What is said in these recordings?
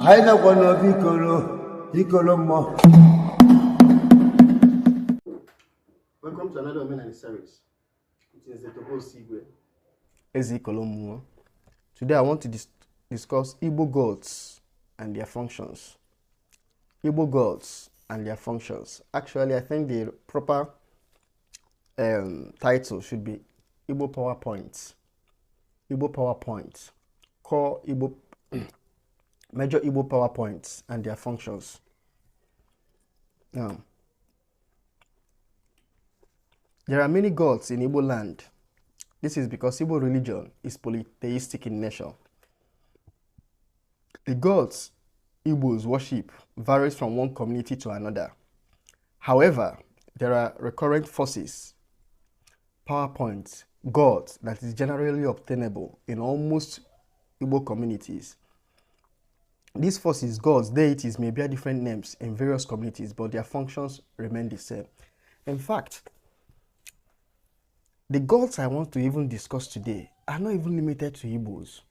Welcome to another Women and Series. It is the Togo Sigwe. Ezekolomuo. Today I want to discuss Igbo gods and their functions. Igbo gods and their functions. Actually, I think the proper title should be Igbo PowerPoint. Igbo PowerPoint. Core Igbo major Igbo PowerPoints and their functions. Now, there are many gods in Igbo land. This is because Igbo religion is polytheistic in nature. The gods Igbos worship varies from one community to another. However, there are recurrent forces, PowerPoints, gods that is generally obtainable in almost Igbo communities. These forces, gods, deities may bear different names in various communities, but their functions remain the same. In fact, the gods I want to even discuss today are not even limited to Igbos.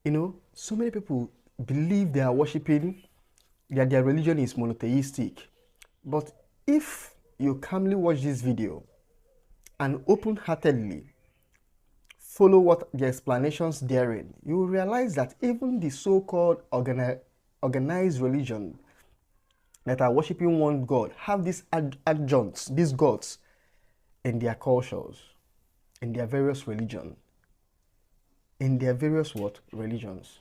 You know, so many people believe they are worshipping, that their religion is monotheistic. But if you calmly watch this video and open-heartedly follow what the explanations therein, you will realize that even the so-called organized religion that are worshipping one god have these adjuncts, these gods, in their cultures, in their various religions, in their various religions.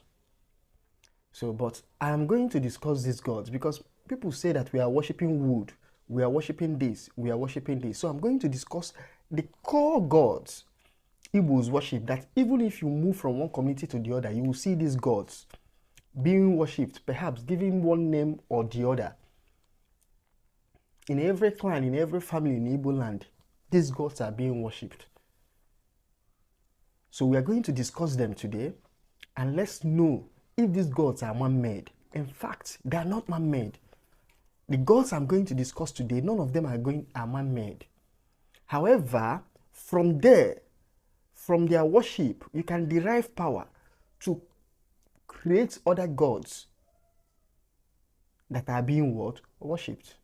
So, but I am going to discuss these gods because people say that we are worshipping wood, we are worshipping this, we are worshipping this. So I'm going to discuss the core gods Igbos worship, that even if you move from one community to the other, you will see these gods being worshipped, perhaps giving one name or the other. In every clan, in every family in Igbo land, these gods are being worshipped. So we are going to discuss them today, and let's know if these gods are man-made. In fact, they are not man-made. The gods I'm going to discuss today, none of them are man-made. However, from there, from their worship, you can derive power to create other gods that are being worshipped.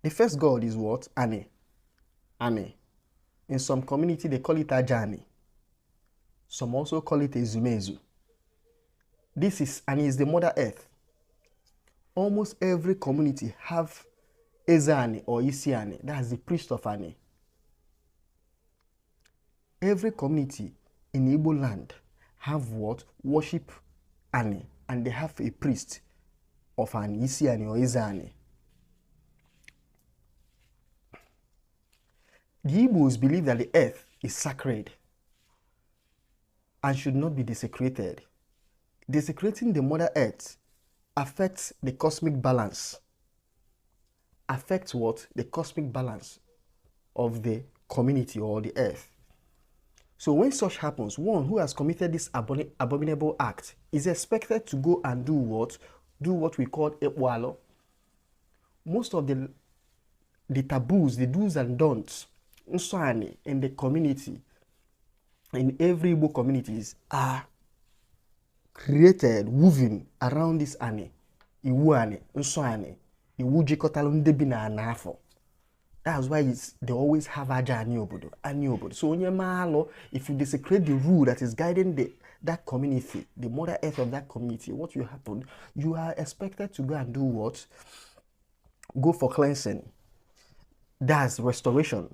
The first god is what? Ane. Ane. In some community, they call it Ajani. Some also call it Ezumezu. This is Ane is the Mother Earth. Almost every community have Ezane or Isiane. That's the priest of Ane. Every community in Igbo land have what? Worship Ane. And they have a priest of an Isiane or Ezane. The Igbos believe that the earth is sacred and should not be desecrated. Desecrating the Mother Earth affects the cosmic balance. Affects what? The cosmic balance of the community or the earth. So when such happens, one who has committed this abominable act is expected to go and do what? Do what we call Epwalo. Most of the taboos, the do's and don'ts in the community, in every Igbo communities, are created, woven around this ane. Iwu ane, nso ane, iwu jikọtala ndị bi na anafo. That's why they always have aja ani obodo. So onye maalo, if you desecrate the rule that is guiding that community, the Mother Earth of that community, what will happen? You are expected to go and do what? Go for cleansing. That's restoration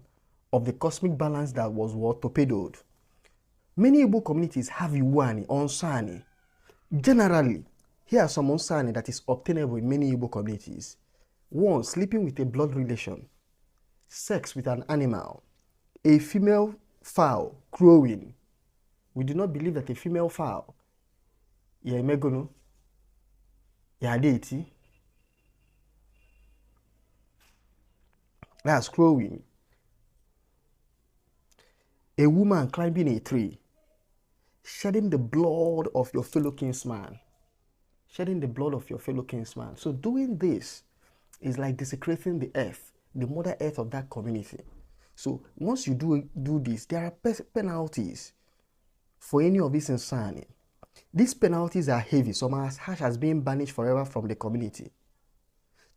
of the cosmic balance that was torpedoed. Many Igbo communities have Iwani or Onsani. Generally, here are some Onsani that is obtainable in many Igbo communities. One, sleeping with a blood relation, sex with an animal, a female fowl crowing. We do not believe that a female fowl, ya megono, ya deity, that's crowing. A woman climbing a tree, shedding the blood of your fellow kinsman. Shedding the blood of your fellow kinsman. So doing this is like desecrating the earth, the Mother Earth of that community. So once you do this, there are penalties. for any of this insanity. These penalties are heavy, some are as harsh as being banished forever from the community.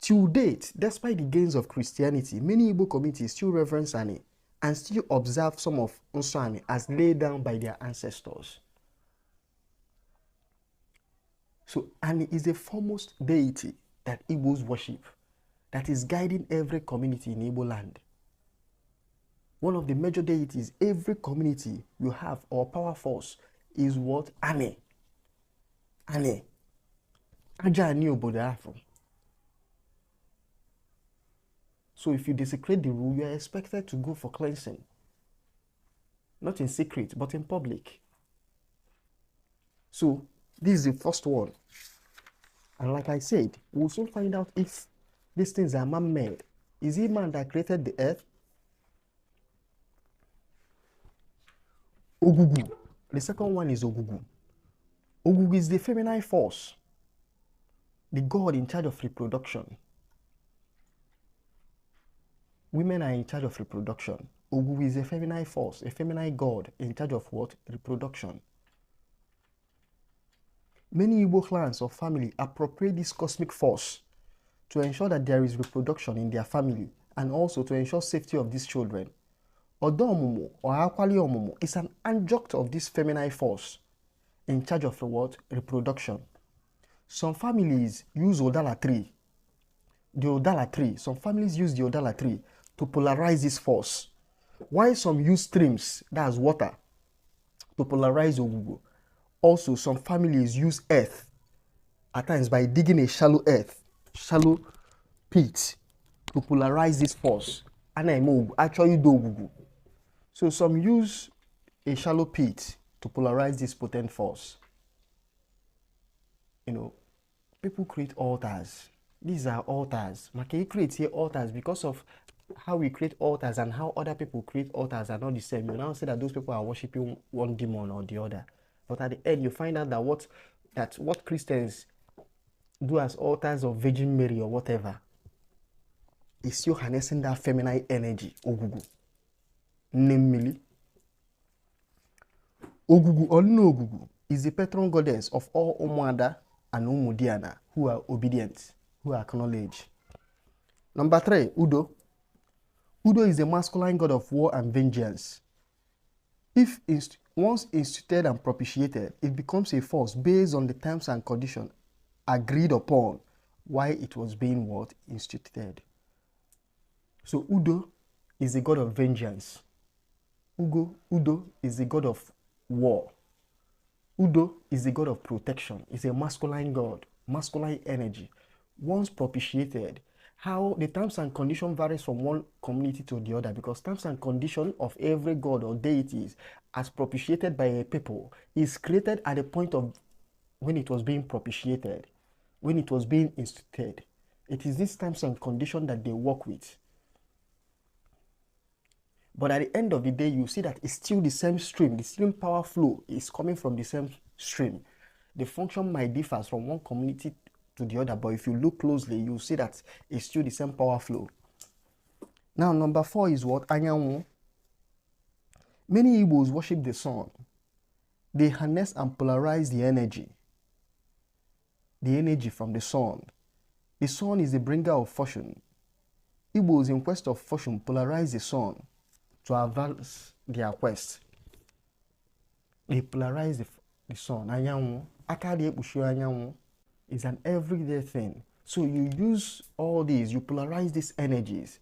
Till date, despite the gains of Christianity, many Igbo communities still reverence Ani and still observe some of Nsani as laid down by their ancestors. So Ani is the foremost deity that Igbos worship, that is guiding every community in Igbo land. One of the major deities every community you have or power force is what? Ani. Ani. Aja ani obodo afọ. So if you desecrate the rule, you are expected to go for cleansing. Not in secret, but in public. So this is the first one. And like I said, we'll soon find out if these things are man-made. Is it man that created the earth? Ogugu. The second one is Ogugu. Ogugu is the feminine force, the god in charge of reproduction. Women are in charge of reproduction. Ogugu is a feminine force, a feminine god in charge of what? Reproduction. Many Igbo clans or family appropriate this cosmic force to ensure that there is reproduction in their family and also to ensure safety of these children. Odomumu or Akwali Omumu is an adjunct of this feminine force in charge of the what? Reproduction. Some families use Odala tree. The Odala tree, some families use the Odala tree to polarize this force. While some use streams, that's water, to polarize Ogugu. Also, some families use earth, at times by digging a shallow pit, to polarize this force. And I actually do Ogugu. So some use a shallow pit to polarize this potent force. You know, people create altars. These are altars. Maki creates here altars because of how we create altars and how other people create altars are not the same. You now say that those people are worshiping one demon or the other. But at the end, you find out that what Christians do as altars of Virgin Mary or whatever is still harnessing that feminine energy, Ogugu. Namely, Ogugu or no Ogugu is the patron goddess of all Umuada and Umudiana who are obedient, who acknowledge. Number 3, Udo. Udo is the masculine god of war and vengeance. If once instituted and propitiated, it becomes a force based on the terms and conditions agreed upon while it was being what? Instituted. So Udo is the god of vengeance. Udo is the god of war. Udo is the god of protection. It's a masculine god, masculine energy. Once propitiated, how the terms and condition varies from one community to the other, because terms and condition of every god or deities as propitiated by a people is created at the point of when it was being propitiated, when it was being instituted. It is these terms and condition that they work with. But at the end of the day, you see that it's still the same stream. The same power flow is coming from the same stream. The function might differ from one community to the other, but if you look closely, you see that it's still the same power flow. Now, number 4 is what? Anyanwu. Many Igbos worship the sun. They harness and polarize the energy from the sun. The sun is the bringer of fortune. Igbos in quest of fortune polarize the sun to advance their quest. They polarize the sun. Anyanwu. Akadi ekpuchi anyanwu is an everyday thing. So you use all these, you polarize these energies.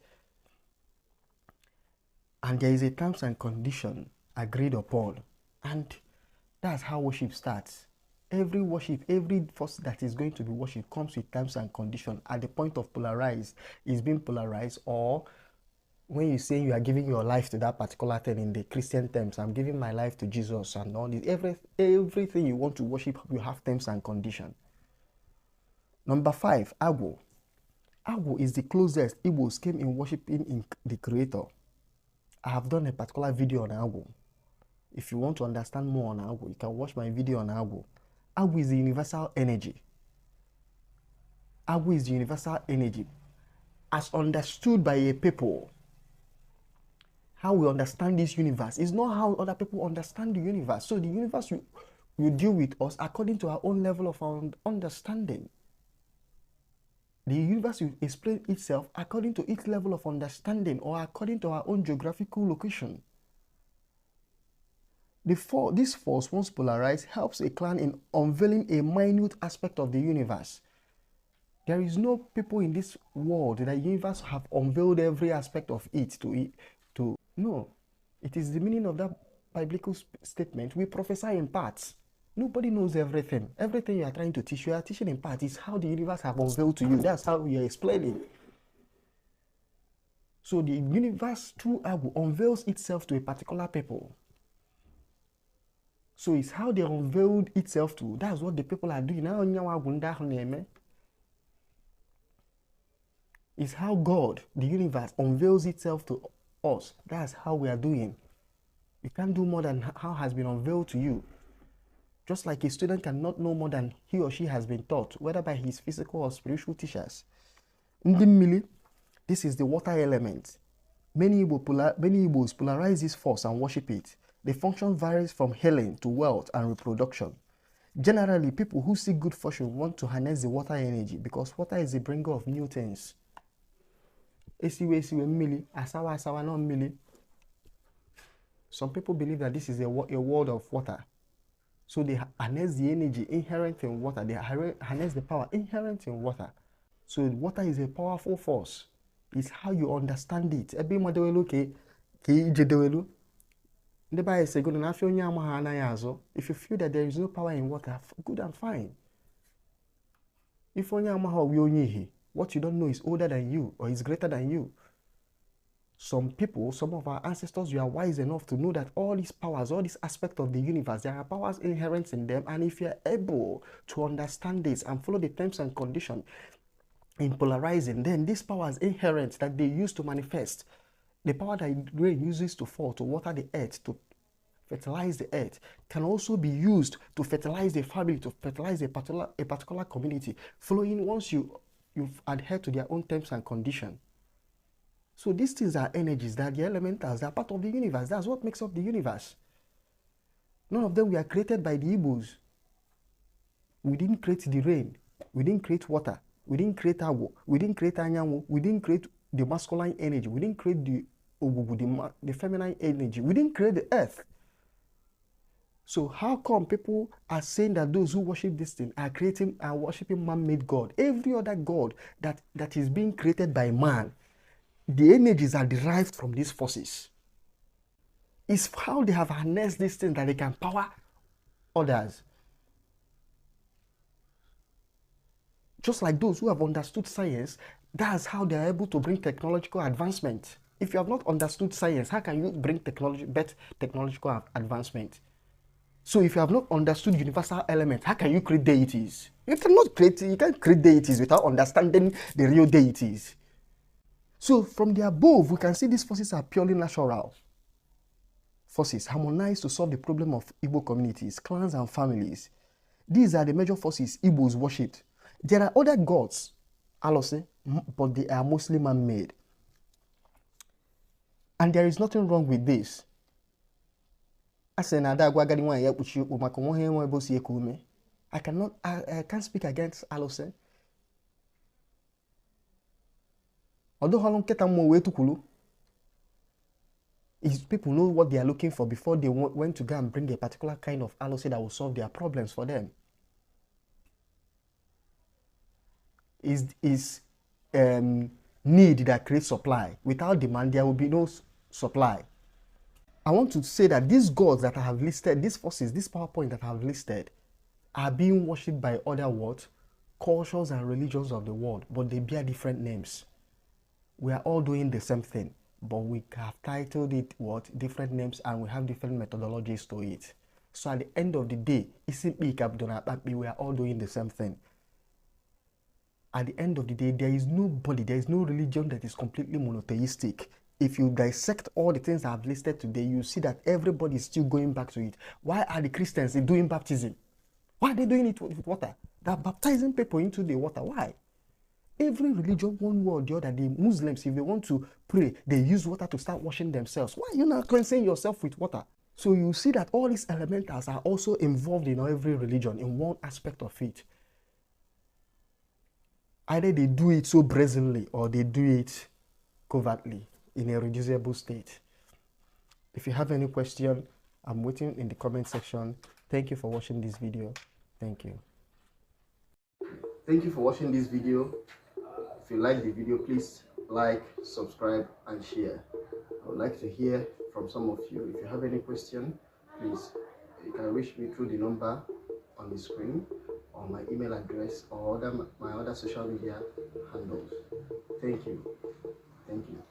And there is a terms and condition agreed upon. And that's how worship starts. Every worship, every force that is going to be worshipped comes with terms and condition. At the point of polarized, is being polarized, or when you say you are giving your life to that particular thing in the Christian terms, I'm giving my life to Jesus and all this. Everything you want to worship, you have terms and condition. Number 5, Agwo. Agwo is the closest Igbos came in worshiping in the Creator. I have done a particular video on Agwo. If you want to understand more on Agwo, you can watch my video on Agwo. Agwo is the universal energy. Agwo is the universal energy as understood by a people. How we understand this universe is not how other people understand the universe. So the universe will deal with us according to our own level of understanding. The universe will explain itself according to its level of understanding or according to our own geographical location. This force, once polarized, helps a clan in unveiling a minute aspect of the universe. There is no people in this world that the universe have unveiled every aspect of it to. No. It is the meaning of that biblical statement. We prophesy in parts. Nobody knows everything. Everything you are trying to teach, you are teaching in part. It's how the universe have unveiled to you. That's how we are explaining. So the universe through Agu unveils itself to a particular people. So it's how they unveiled itself to. That's what the people are doing. It's how God, the universe, unveils itself to us. That's how we are doing. You can't do more than how has been unveiled to you. Just like a student cannot know more than he or she has been taught, whether by his physical or spiritual teachers. Ndi Mili, this is the water element. Many Igbos polarize this force and worship it. The function varies from healing to wealth and reproduction. Generally, people who seek good fortune want to harness the water energy because water is the bringer of new things. Some people believe that this is a world of water. So they harness the energy inherent in water. They harness the power inherent in water. So water is a powerful force. It's how you understand it. If you feel that there is no power in water, good and fine. If what you don't know is older than you or is greater than you. Some people, some of our ancestors, you are wise enough to know that all these powers, all these aspects of the universe, there are powers inherent in them. And if you are able to understand this and follow the terms and conditions in polarizing, then these powers inherent that they use to manifest, the power that rain uses to fall, to water the earth, to fertilize the earth, can also be used to fertilize the family, to fertilize a particular community, following once you've adhered to their own terms and conditions. So these things are energies, that the elementals, they are part of the universe. That's what makes up the universe. None of them were created by the Igbos. We didn't create the rain. We didn't create water. We didn't create Awo. We didn't create Anyanwu. We didn't create the masculine energy. We didn't create the Ogugu, the feminine energy. We didn't create the earth. So how come people are saying that those who worship this thing are worshiping man-made God? Every other God that is being created by man, the energies are derived from these forces. It's how they have harnessed this thing that they can power others. Just like those who have understood science, that's how they are able to bring technological advancement. If you have not understood science, how can you bring better technological advancement? So if you have not understood universal elements, how can you create deities? You can't create deities without understanding the real deities. So from the above, we can see these forces are purely natural forces, harmonized to solve the problem of Igbo communities, clans, and families. These are the major forces Igbos worshipped. There are other gods, Alose, but they are mostly man-made. And there is nothing wrong with this. I can't speak against Alose. Although people know what they are looking for before they went to go and bring a particular kind of Alose that will solve their problems for them. Is need that creates supply. Without demand, there will be no supply. I want to say that these gods that I have listed, these forces, this PowerPoint that I have listed, are being worshipped by other what? Cultures and religions of the world, but they bear different names. We are all doing the same thing, but we have titled it what? Different names, and we have different methodologies to it. So at the end of the day, we are all doing the same thing. At the end of the day, there is no religion that is completely monotheistic. If you dissect all the things I have listed today, you see that everybody is still going back to it. Why are the Christians doing baptism? Why are they doing it with water? They are baptizing people into the water. Why? Every religion, one way or the other, the Muslims, if they want to pray, they use water to start washing themselves. Why are you not cleansing yourself with water? So you see that all these elementals are also involved in every religion in one aspect of it. Either they do it so brazenly or they do it covertly in a reducible state. If you have any question, I'm waiting in the comment section. Thank you for watching this video. Thank you. Thank you for watching this video. If you like the video, please like, subscribe, and share. I would like to hear from some of you. If you have any question, please, you can reach me through the number on the screen, or my email address, or my other social media handles. Thank you. Thank you.